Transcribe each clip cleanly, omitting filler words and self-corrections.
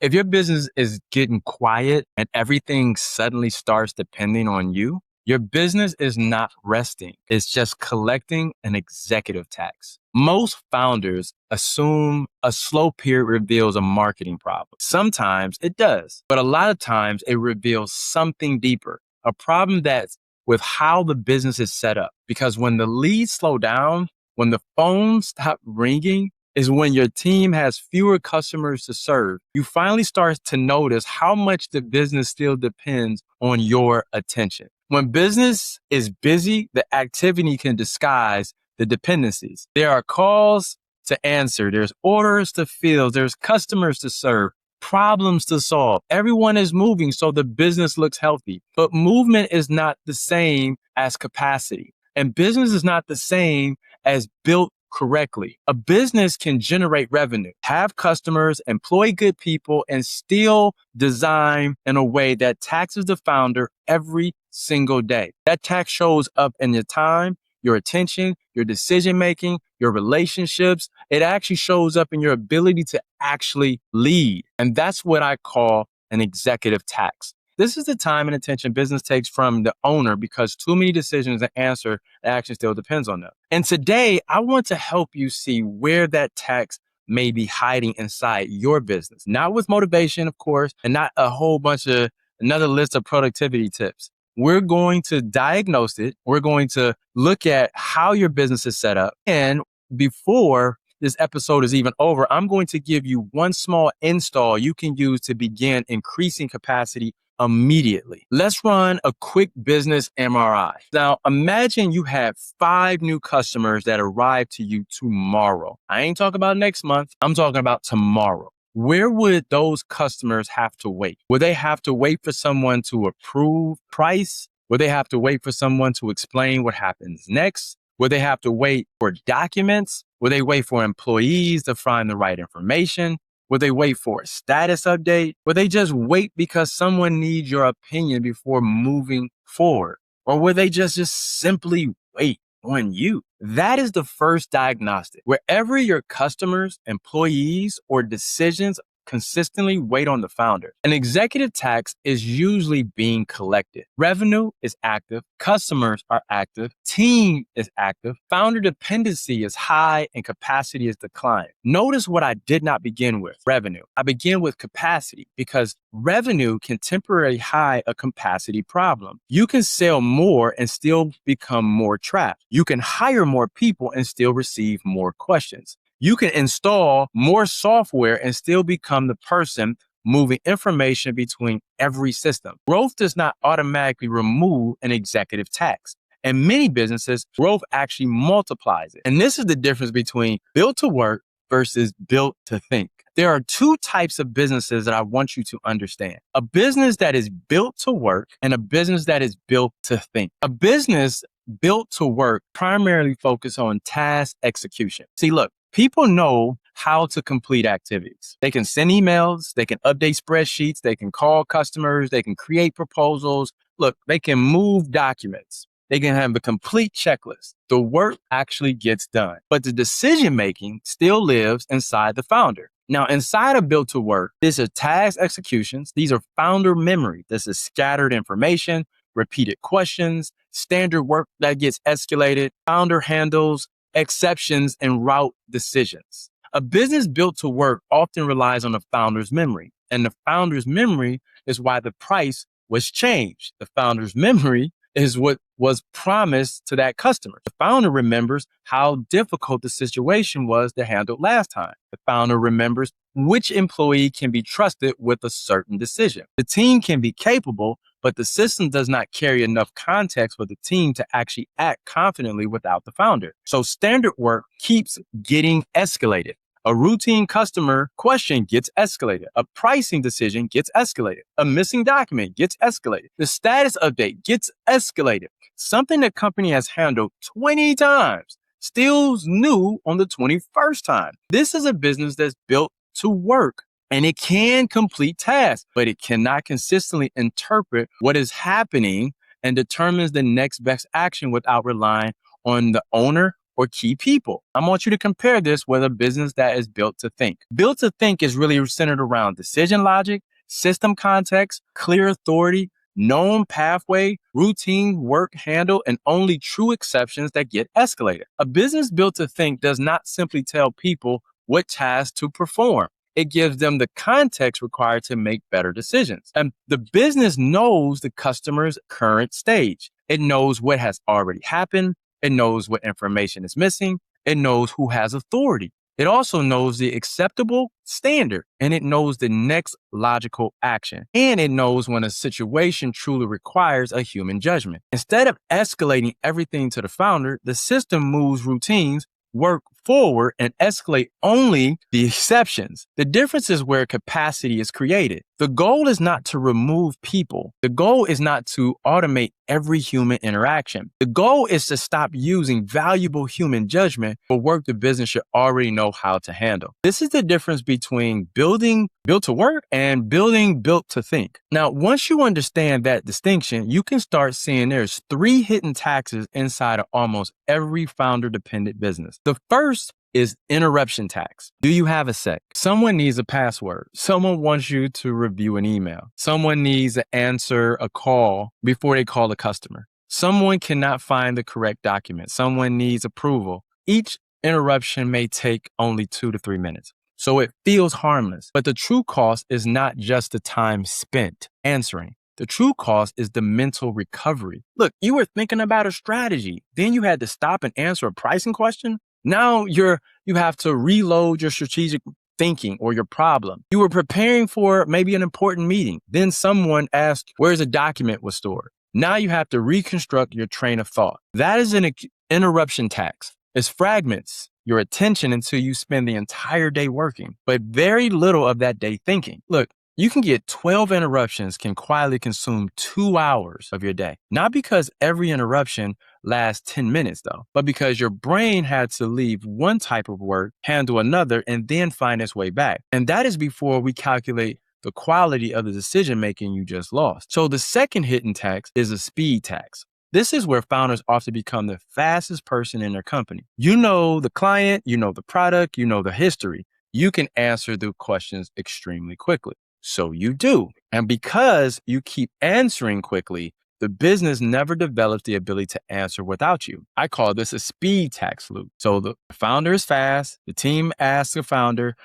If your business is getting quiet and everything suddenly starts depending on you, your business is not resting. It's just collecting an executive tax. Most founders assume a slow period reveals a marketing problem. Sometimes it does, but a lot of times it reveals something deeper, a problem that's with how the business is set up. Because when the leads slow down, when the phones stop ringing, is when your team has fewer customers to serve. You finally start to notice how much the business still depends on your attention. When business is busy, the activity can disguise the dependencies. There are calls to answer, there's orders to fill, there's customers to serve, problems to solve. Everyone is moving, so the business looks healthy. But movement is not the same as capacity, and business is not the same as built correctly. A business can generate revenue, have customers, employ good people, and still design in a way that taxes the founder every single day. That tax shows up in your time, your attention, your decision-making, your relationships. It actually shows up in your ability to actually lead. And that's what I call an executive tax. This is the time and attention business takes from the owner because too many decisions and answer action still depends on them. And today, I want to help you see where that tax may be hiding inside your business. Not with motivation, of course, and not a whole bunch of another list of productivity tips. We're going to diagnose it. We're going to look at how your business is set up. And before this episode is even over, I'm going to give you one small install you can use to begin increasing capacity immediately. Let's run a quick business MRI. Now, imagine you have 5 new customers that arrive to you tomorrow. I ain't talking about next month. I'm talking about tomorrow. Where would those customers have to wait? Would they have to wait for someone to approve price? Would they have to wait for someone to explain what happens next? Would they have to wait for documents? Would they wait for employees to find the right information? Would they wait for a status update? Would they just wait because someone needs your opinion before moving forward? Or would they just simply wait on you? That is the first diagnostic. Wherever your customers, employees, or decisions consistently wait on the founder. An executive tax is usually being collected. Revenue is active, customers are active, team is active, founder dependency is high, and capacity is declining. Notice what I did not begin with, revenue. I begin with capacity because revenue can temporarily hide a capacity problem. You can sell more and still become more trapped. You can hire more people and still receive more questions. You can install more software and still become the person moving information between every system. Growth does not automatically remove an executive tax. In many businesses, growth actually multiplies it. And this is the difference between built to work versus built to think. There are 2 types of businesses that I want you to understand. A business that is built to work and a business that is built to think. A business built to work primarily focus on task execution. See, look, people know how to complete activities. They can send emails, they can update spreadsheets, they can call customers, they can create proposals. Look, they can move documents. They can have a complete checklist. The work actually gets done, but the decision-making still lives inside the founder. Now, inside of Built to Work, these are task executions. These are founder memory. This is scattered information, repeated questions, standard work that gets escalated, founder handles exceptions, and route decisions. A business built to work often relies on the founder's memory, and the founder's memory is why the price was changed. The founder's memory is what was promised to that customer. The founder remembers how difficult the situation was to handle last time. The founder remembers which employee can be trusted with a certain decision. The team can be capable, but the system does not carry enough context for the team to actually act confidently without the founder. So standard work keeps getting escalated. A routine customer question gets escalated. A pricing decision gets escalated. A missing document gets escalated. The status update gets escalated. Something the company has handled 20 times still new on the 21st time. This is a business that's built to work, and it can complete tasks, but it cannot consistently interpret what is happening and determines the next best action without relying on the owner or key people. I want you to compare this with a business that is built to think. Built to think is really centered around decision logic, system context, clear authority, known pathway, routine work handle, and only true exceptions that get escalated. A business built to think does not simply tell people what tasks to perform. It gives them the context required to make better decisions. And the business knows the customer's current stage. It knows what has already happened. It knows what information is missing. It knows who has authority. It also knows the acceptable standard, and it knows the next logical action. And it knows when a situation truly requires a human judgment. Instead of escalating everything to the founder, the system moves routines, work forward, and escalate only the exceptions. The difference is where capacity is created. The goal is not to remove people. The goal is not to automate every human interaction. The goal is to stop using valuable human judgment for work the business should already know how to handle. This is the difference between building built to work and building built to think. Now, once you understand that distinction, you can start seeing there's 3 hidden taxes inside of almost every founder-dependent business. The first is interruption tax. Do you have a sec? Someone needs a password. Someone wants you to review an email. Someone needs to answer a call before they call a customer. Someone cannot find the correct document. Someone needs approval. Each interruption may take only 2 to 3 minutes. So it feels harmless, but the true cost is not just the time spent answering. The true cost is the mental recovery. Look, you were thinking about a strategy. Then you had to stop and answer a pricing question. Now you have to reload your strategic thinking or your problem. You were preparing for maybe an important meeting. Then someone asked where the document was stored. Now you have to reconstruct your train of thought. That is an interruption tax. It fragments your attention until you spend the entire day working, but very little of that day thinking. Look, you can get 12 interruptions can quietly consume 2 hours of your day. Not because every interruption lasts 10 minutes though, but because your brain had to leave one type of work, handle another, and then find its way back. And that is before we calculate the quality of the decision making you just lost. So the second hidden tax is a speed tax. This is where founders often become the fastest person in their company. You know the client, you know the product, you know the history. You can answer the questions extremely quickly. So you do. And because you keep answering quickly, the business never develops the ability to answer without you. I call this a speed tax loop. So the founder is fast, the team asks the founder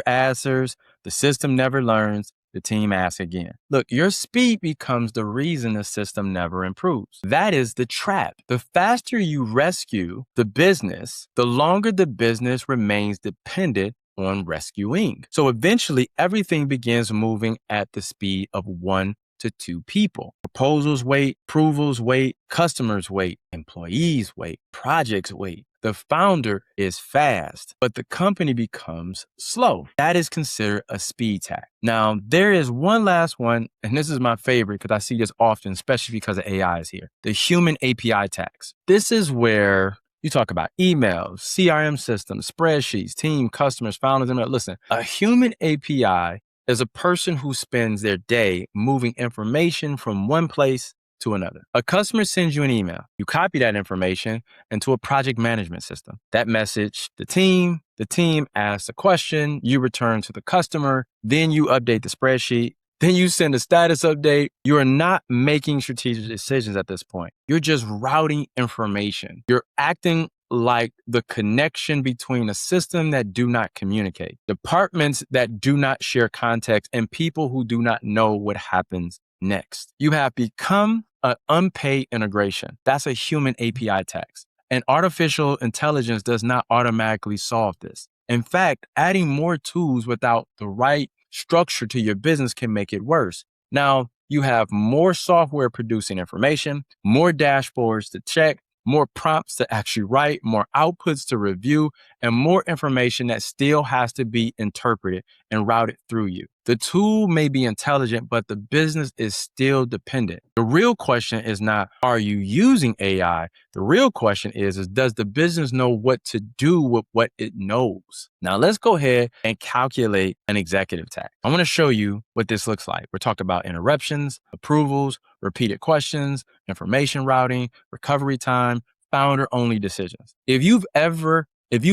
answers, the system never learns, the team asks again. Look, your speed becomes the reason the system never improves. That is the trap. The faster you rescue the business, the longer the business remains dependent on rescuing. So eventually everything begins moving at the speed of 1 to 2 people. Proposals wait, approvals wait, customers wait, employees wait, projects wait. The founder is fast, but the company becomes slow. That is considered a speed tax. Now, there is one last one, and this is my favorite because I see this often, especially because of AI is here. The human API tax. This is where you talk about emails, CRM systems, spreadsheets, team, customers, founders. Listen, a human API is a person who spends their day moving information from one place to another. A customer sends you an email. You copy that information into a project management system. That message, the team asks a question, you return to the customer, then you update the spreadsheet, then you send a status update. You are not making strategic decisions at this point. You're just routing information. You're acting like the connection between a system that do not communicate, departments that do not share context, and people who do not know what happens next. You have become an unpaid integration. That's a human API tax. And artificial intelligence does not automatically solve this. In fact, adding more tools without the right structure to your business can make it worse. Now, you have more software producing information, more dashboards to check, more prompts to actually write, more outputs to review, and more information that still has to be interpreted and routed through you. The tool may be intelligent, but the business is still dependent. The real question is not, are you using AI? The real question is does the business know what to do with what it knows? Now let's go ahead and calculate an executive tax. I want to show you what this looks like. We're talking about interruptions, approvals, repeated questions, information routing, recovery time, founder-only decisions. If you've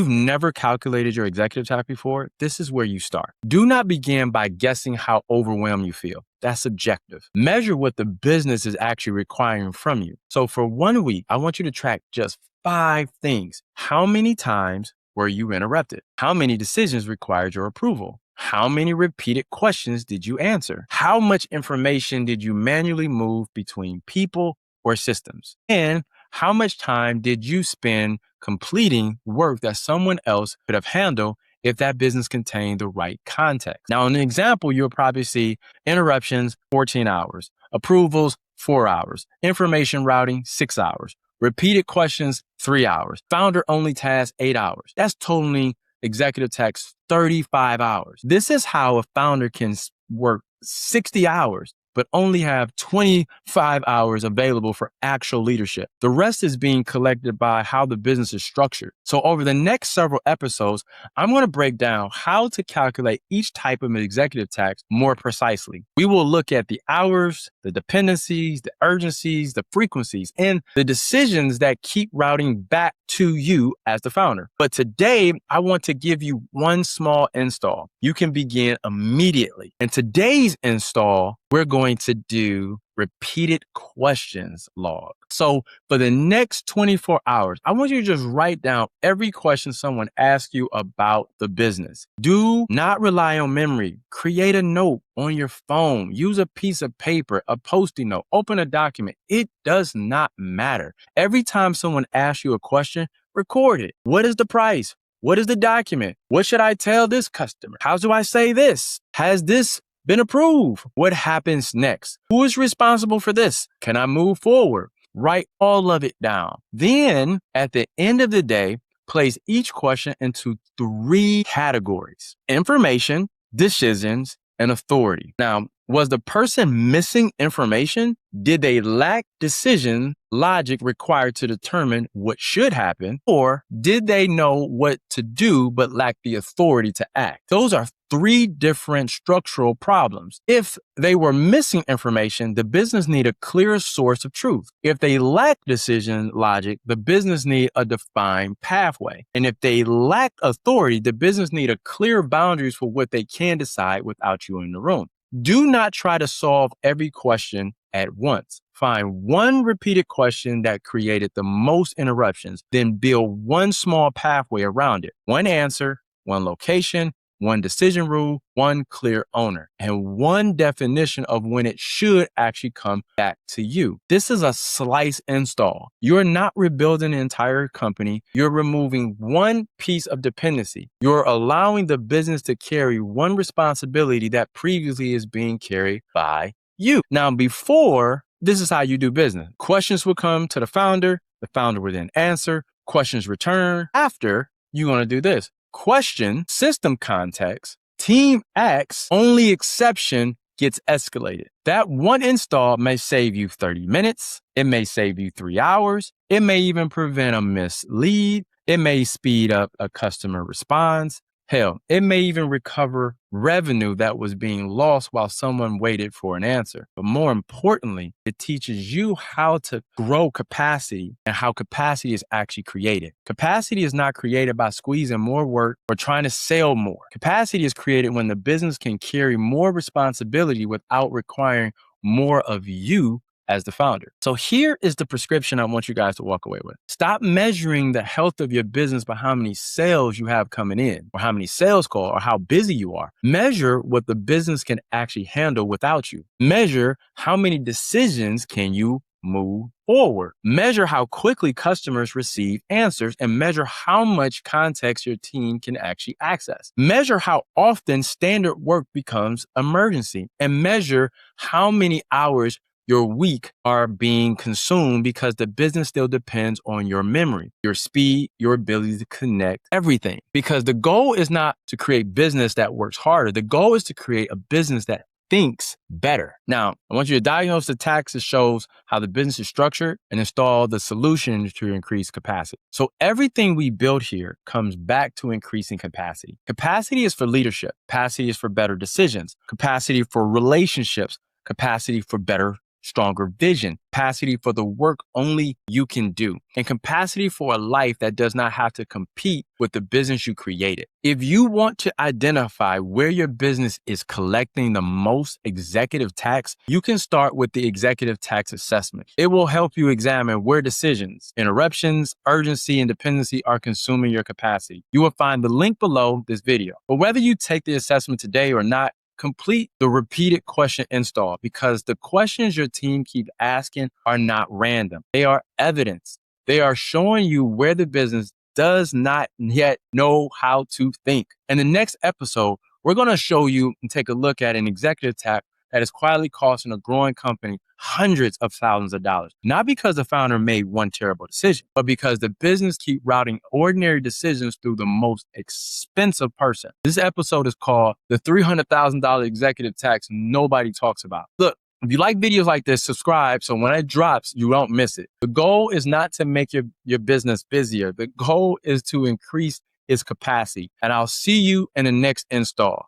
never calculated your executive tax before, this is where you start. Do not begin by guessing how overwhelmed you feel. That's subjective. Measure what the business is actually requiring from you. So for 1 week, I want you to track just 5 things. How many times were you interrupted? How many decisions required your approval? How many repeated questions did you answer? How much information did you manually move between people or systems? And how much time did you spend completing work that someone else could have handled if that business contained the right context? Now, in an example, you'll probably see interruptions, 14 hours, approvals, 4 hours, information routing, 6 hours, repeated questions, 3 hours, founder only tasks, 8 hours. That's totaling executive tax 35 hours. This is how a founder can work 60 hours but only have 25 hours available for actual leadership. The rest is being collected by how the business is structured. So over the next several episodes, I'm going to break down how to calculate each type of executive tax more precisely. We will look at the hours, the dependencies, the urgencies, the frequencies, and the decisions that keep routing back to you as the founder. But today, I want to give you one small install. You can begin immediately. In today's install, we're going to do repeated questions log. So for the next 24 hours, I want you to just write down every question someone asks you about the business. Do not rely on memory. Create a note on your phone. Use a piece of paper, a Post-it note, open a document. It does not matter. Every time someone asks you a question, record it. What is the price? What is the document? What should I tell this customer? How do I say this? Has this been approved? What happens next? Who is responsible for this? Can I move forward? Write all of it down. Then at the end of the day, place each question into 3 categories: information, decisions, and authority. Now, was the person missing information? Did they lack decision logic required to determine what should happen? Or did they know what to do but lack the authority to act? Those are 3 different structural problems. If they were missing information, the business need a clear source of truth. If they lack decision logic, the business need a defined pathway. And if they lack authority, the business need a clear boundaries for what they can decide without you in the room. Do not try to solve every question at once. Find one repeated question that created the most interruptions, then build one small pathway around it. One answer, one location, one decision rule, one clear owner, and one definition of when it should actually come back to you. This is a slice install. You're not rebuilding an entire company. You're removing one piece of dependency. You're allowing the business to carry one responsibility that previously is being carried by you. Now, before, this is how you do business. Questions will come to the founder. The founder will then answer. Questions return. After, you're going to do this. Question, system context, team acts, only exception gets escalated. That one install may save you 30 minutes. It may save you 3 hours. It may even prevent a mislead. It may speed up a customer response. Hell, it may even recover revenue that was being lost while someone waited for an answer. But more importantly, it teaches you how to grow capacity and how capacity is actually created. Capacity is not created by squeezing more work or trying to sell more. Capacity is created when the business can carry more responsibility without requiring more of you as the founder. So here is the prescription I want you guys to walk away with. Stop measuring the health of your business by how many sales you have coming in or how many sales calls or how busy you are. Measure what the business can actually handle without you. Measure how many decisions can you move forward. Measure how quickly customers receive answers and measure how much context your team can actually access. Measure how often standard work becomes emergency and measure how many hours your week are being consumed because the business still depends on your memory, your speed, your ability to connect everything. Because the goal is not to create business that works harder. The goal is to create a business that thinks better. Now, I want you to diagnose the tax that shows how the business is structured and install the solution to increase capacity. So everything we build here comes back to increasing capacity. Capacity is for leadership. Capacity is for better decisions. Capacity for relationships. Capacity for better stronger vision, capacity for the work only you can do, and capacity for a life that does not have to compete with the business you created. If you want to identify where your business is collecting the most executive tax, you can start with the executive tax assessment. It will help you examine where decisions, interruptions, urgency, and dependency are consuming your capacity. You will find the link below this video. But whether you take the assessment today or not, complete the repeated question install, because the questions your team keep asking are not random. They are evidence. They are showing you where the business does not yet know how to think. In the next episode, we're going to show you and take a look at an executive tax that is quietly costing a growing company hundreds of thousands of dollars. Not because the founder made one terrible decision, but because the business keep routing ordinary decisions through the most expensive person. This episode is called the $300,000 executive tax nobody talks about. Look, if you like videos like this, subscribe so when it drops, you don't miss it. The goal is not to make your business busier. The goal is to increase its capacity. And I'll see you in the next install.